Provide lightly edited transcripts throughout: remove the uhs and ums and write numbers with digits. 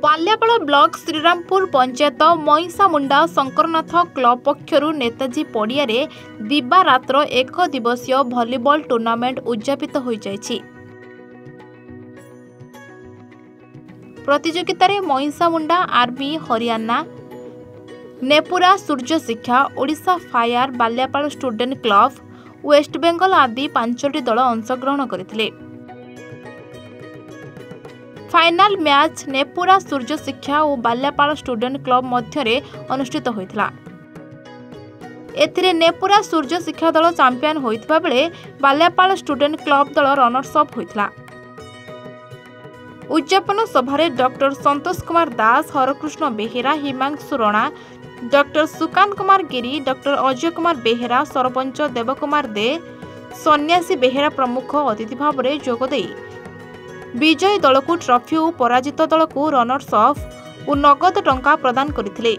बाल्यापाड़ block Shrirampur panchayat मईसामुंडा Shankarnath club पक्षरु Netaji पड़िया दिबा रात्र एक दिवसीय भलीबॉल टूर्नामेंट उद्यापित हो जायछि। प्रतियोगिता रे मईसामुंडा आर्मी हरियाणा नेपुरा सूर्य शिक्षा ओडिशा फायर बाल्यापाड़ स्टूडेंट क्लब वेस्ट बेंगल आदि 5टी दल अंशग्रहण करथिले। फाइनल मैच नेपुरा सूर्य शिक्षा और बाल्यापाड़ स्टूडेंट क्लब मध्य अनुष्ठित होइथिला। एथिरे नेपुरा सूर्य शिक्षा दल चैंपियन होइथिबा बेले बाल्यापाड़ स्टूडेंट क्लब दल रनर्स अप होइथिला। उद्यापन सभारे डॉक्टर संतोष कुमार दास, हरकृष्ण बेहेरा, हिमांशु रणा, डॉक्टर सुकांत कुमार गिरी, डॉक्टर अजय कुमार बेहेरा, सरपंच देवकुमार दे, सन्यासी बेहेरा प्रमुख अतिथि भाव में जोगदे विजयी दल को ट्रॉफी और पराजित दल को रनर्स अफ और नगद टंका प्रदान करथिले।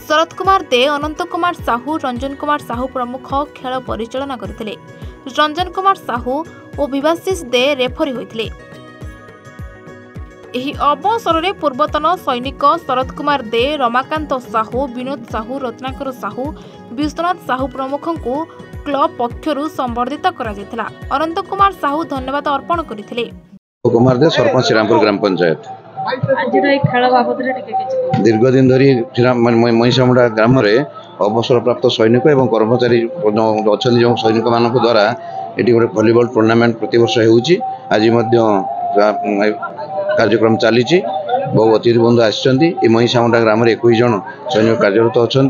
शरद कुमार दे, अनंत कुमार साहू, रंजन कुमार साहू प्रमुख खेल परिचालना करथिले। रंजन कुमार साहू और विभाशीष दे रेफरी होइथिले। एही अवसर में पूर्वतन सैनिक शरद कुमार दे, रमाकांत साहू, विनोद साहू, रत्नाकर साहू, विश्वनाथ साहू प्रमुख को क्लब पक्षरु संबर्धित करा जायतिला। अनंत कुमार साहू धन्यवाद अर्पण करथिले। कुमार दे, सरपंच श्रीरामपुर ग्राम पंचायत। आज खेल बाबद दीर्घ दिन धरी मईसामुंडा ग्राम में अवसर प्राप्त सैनिक और कर्मचारी अच्छा जो सैनिक मान द्वारा ये गोटे भलीबॉल टूर्नामेंट प्रतिवर्ष होउची। आज कार्यक्रम चली बहु अतिथि बंधु आसी मईसामुंडा ग्राम में 21 जन सैनिक कार्यरत अच्छा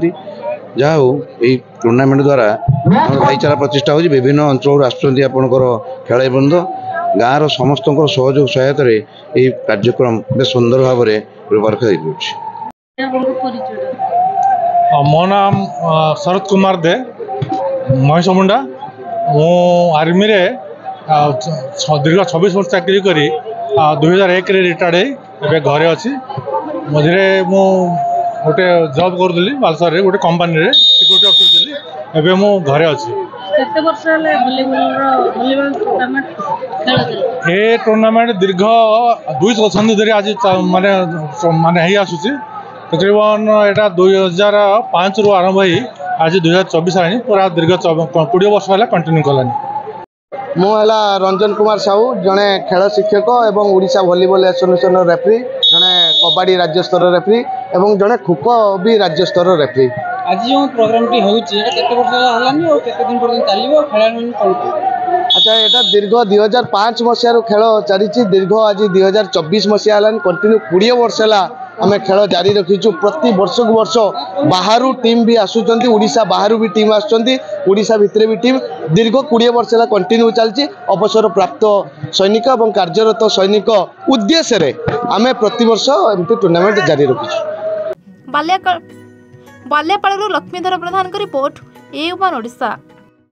जहा यही टूर्नामेंट द्वारा भाईचारा प्रतिष्ठा हो विभिन्न अंचल आसुँच आपंकर खेल बंध गाँव समस्त सहयोग सहायता कार्यक्रम बेस सुंदर भाव में रूपरेखा मो नाम शरद कुमार दे, मईसामुंडा। मु आर्मी रे दीर्घ 26 वर्ष चाकरी करी 2001 रिटायर्ड है घरे अच्छी। मझे मु गोटे जॉब करूली बालेश्वर रे गोटे कंपनी रे सिक्यूरिटी ऑफिसर थी। एबे मु घरे अच्छी। केते वर्ष ले भलीबॉल टूर्नामेंट खेल ए टूर्नामेंट दीर्घ 2 दशंधि धरी आज माने माने हे आसुची। तकरीबन एटा 2005 रु आरंभ होई आज 2024 आनी पूरा दीर्घ 20 वर्ष होला कंटिन्यू कलानी। मुला रंजन कुमार साहू जड़े खेल शिक्षक एवं ओडिशा वॉलीबॉल एसोसिएशन रेफरी, जड़े कबड्डी राज्य स्तर रेफरी एवं जड़े खोखो भी राज्य स्तर रेफरी। आज जो प्रोग्राम टी होउची केते वर्ष हलानी और केते दिन पर्यंत चलिबो खेलानी कोन? अच्छा, एटा दीर्घ 2005 मसिया रो खेल चली दीर्घ आज 2024 मसिया हलानी कंटिन्यू 20 वर्ष हला आम खेल जारी रखीचु। प्रति वर्ष को वर्ष बाहर टीम भी आसुचंती, ओडिशा बाहर भी टीम आसुचंती, ओडिशा भितरे भी टीम दीर्घ 20 वर्ष हला कंटिन्यू चलची। अवसर प्राप्त सैनिक और कार्यरत सैनिक उद्देश्य रे आमे प्रति वर्ष एमती टूर्नामेंट जारी रखीचु। बाल्यापाड़ लक्ष्मीधर प्रधान का रिपोर्ट, ए1 ओडिशा।